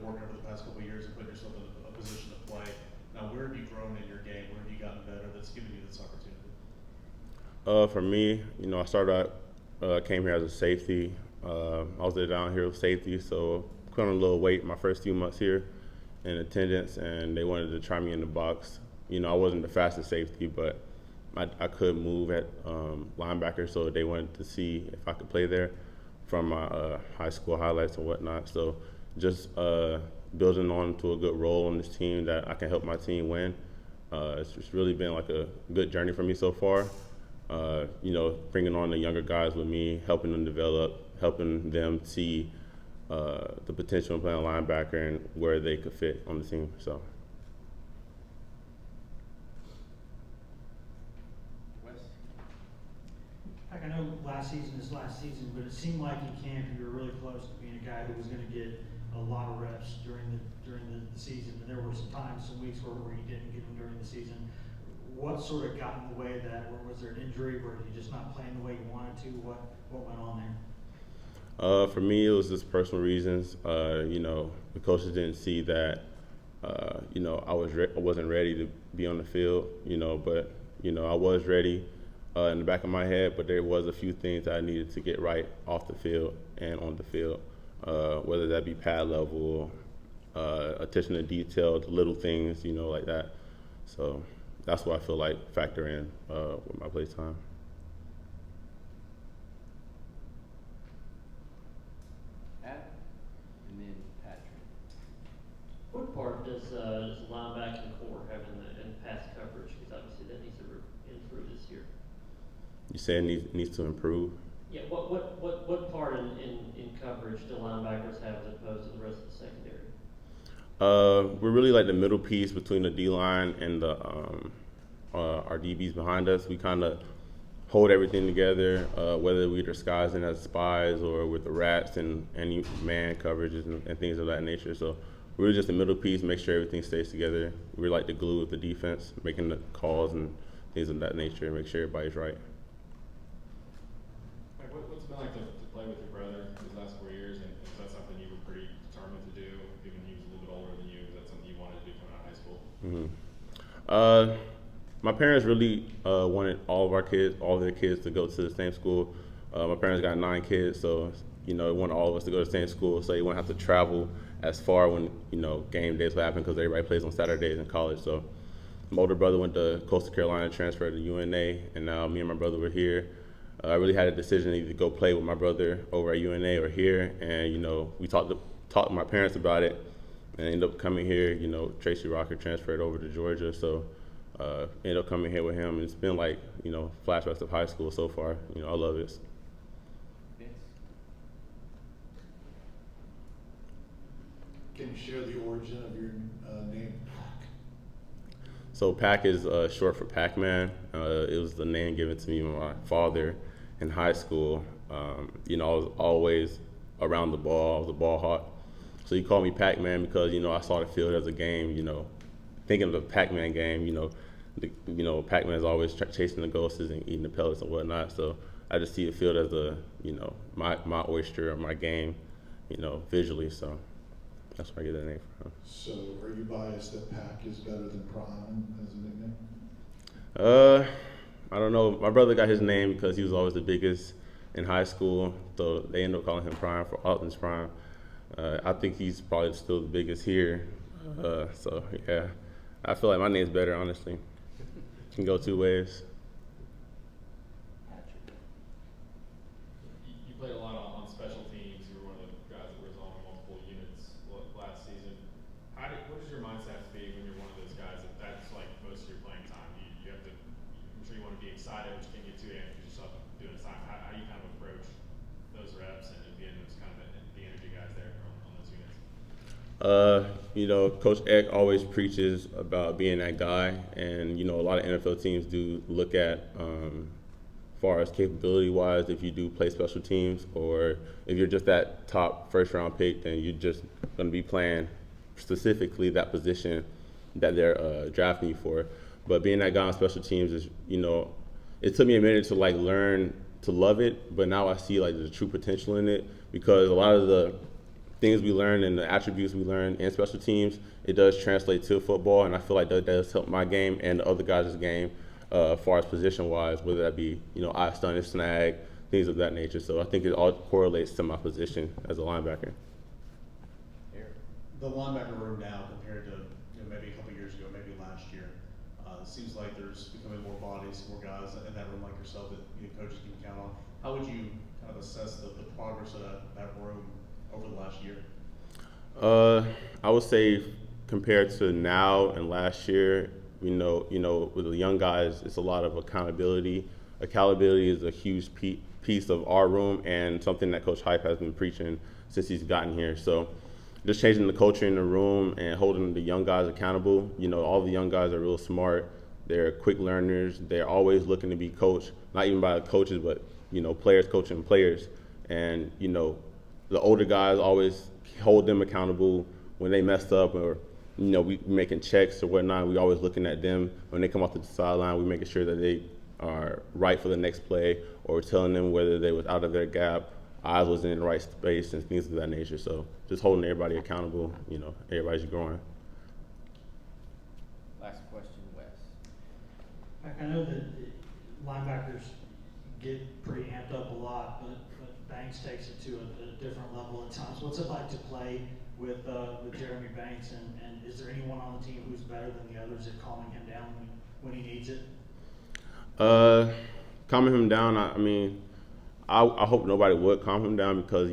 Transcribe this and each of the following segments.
working over the past couple of years and putting yourself in a position to play. Now, where have you grown in your game? Where have you gotten better that's given you this opportunity? For me, I started out, came here as a safety. I was down here with safety, so put on a little weight my first few months here in attendance, and they wanted to try me in the box. I wasn't the fastest safety, but I could move at linebacker, so they wanted to see if I could play there from my high school highlights and whatnot. So just building on to a good role on this team that I can help my team win. It's just really been like a good journey for me so far. Bringing on the younger guys with me, helping them develop, helping them see the potential in playing linebacker and where they could fit on the team. So. I know last season is last season, but it seemed like in camp you were really close to being a guy who was going to get a lot of reps during the season, and there were some weeks where you didn't get them during the season. What sort of got in the way of that? Or was there an injury? Were you just not playing the way you wanted to? What went on there? For me, it was just personal reasons. The coaches didn't see that. I wasn't ready to be on the field. But I was ready in the back of my head. But there was a few things that I needed to get right off the field and on the field, whether that be pad level, attention to detail, the little things, like that. So that's what I feel like factor in with my play time. And then Patrick. What part does the linebacking core have in pass coverage? Because obviously that needs to improve this year. You say it needs to improve? Yeah. What part in coverage do linebackers have as opposed to the rest of the secondary? We're really like the middle piece between the D line and the our DBs behind us. We kind of hold everything together, whether we're disguising as spies or with the rats and any man coverages and things of that nature. So we're just the middle piece, make sure everything stays together. We're like the glue of the defense, making the calls and things of that nature, and make sure everybody's right. What's it been like to play with your brother these last 4 years, and is that something you were pretty determined to do, given he was a little bit older than you? Is that something you wanted to do coming out of high school? My parents really wanted all of their kids to go to the same school. My parents got 9 kids, so they wanted all of us to go to the same school, so you wouldn't have to travel as far when game days would happen, because everybody plays on Saturdays in college. So my older brother went to Coastal Carolina, transferred to UNA, and now me and my brother were here. I really had a decision to either go play with my brother over at UNA or here, and we talked to my parents about it, and ended up coming here. Tracy Rocker transferred over to Georgia, so ended up coming here with him. And it's been like flashbacks of high school so far. I love it. Can you share the origin of your name? So Pac is short for Pac-Man. It was the name given to me by my father in high school. I was always around the ball. I was a ball hawk. So he called me Pac-Man because, I saw the field as a game, thinking of the Pac-Man game, Pac-Man is always chasing the ghosts and eating the pellets and whatnot. So I just see the field as a, my oyster or my game, visually. So that's where I get that name from. So are you biased that Pac is better than Prime as a nickname? I don't know. My brother got his name because he was always the biggest in high school, so they ended up calling him Prime for Alton's Prime. I think he's probably still the biggest here. So yeah, I feel like my name's better, honestly. Can go 2 ways. You played a lot on special teams. You were one of the guys that was on multiple units last season. What does your mindset be when you're one of those guys that's like most of your playing time? You have to. I'm sure you want to be excited, but you can't get too amped yourself doing time. How do you kind of approach those reps and being those kind of the energy guys there on those units? Coach Eck always preaches about being that guy, and a lot of NFL teams do look at, far as capability-wise, if you do play special teams, or if you're just that top first-round pick, then you're just going to be playing specifically that position that they're drafting you for. But being that guy on special teams is, it took me a minute to learn to love it, but now I see the true potential in it, because a lot of the things we learn and the attributes we learn in special teams, it does translate to football, and I feel like that does help my game and the other guys' game as far as position-wise, whether that be, eye stun and snag, things of that nature. So I think it all correlates to my position as a linebacker. The linebacker room now compared to maybe a couple years ago, maybe last year, it seems like there's becoming more bodies, more guys in that room like yourself that coaches can count on. How would you kind of assess the progress of that room over the last year? I would say compared to now and last year, with the young guys, it's a lot of accountability. Accountability is a huge piece of our room and something that Coach Hype has been preaching since he's gotten here. So just changing the culture in the room and holding the young guys accountable. All the young guys are real smart. They're quick learners. They're always looking to be coached, not even by coaches, but, players coaching players. And, the older guys always hold them accountable when they messed up or, we making checks or whatnot. We always looking at them when they come off the sideline. We making sure that they are right for the next play or telling them whether they was out of their gap, eyes wasn't in the right space and things of that nature. So just holding everybody accountable, everybody's growing. Last question, Wes. I know that linebackers get pretty amped up a lot, but Banks takes it to a different level at times. What's it like to play with Jeremy Banks, and is there anyone on the team who's better than the others at calming him down when he needs it? Calming him down, I hope nobody would calm him down because,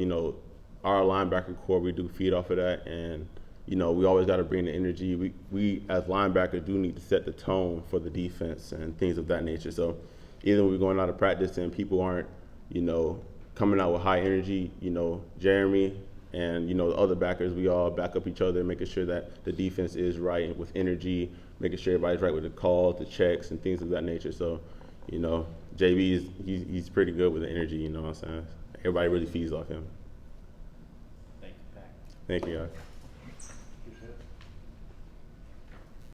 our linebacker core, we do feed off of that, and, we always got to bring the energy. We as linebackers do need to set the tone for the defense and things of that nature. So either we're going out of practice and people aren't, coming out with high energy, Jeremy and, the other backers, we all back up each other, making sure that the defense is right with energy, making sure everybody's right with the calls, the checks, and things of that nature. So, JB, he's pretty good with the energy, you know what I'm saying? Everybody really feeds off him. Thank you, Pat. Thank you, guys.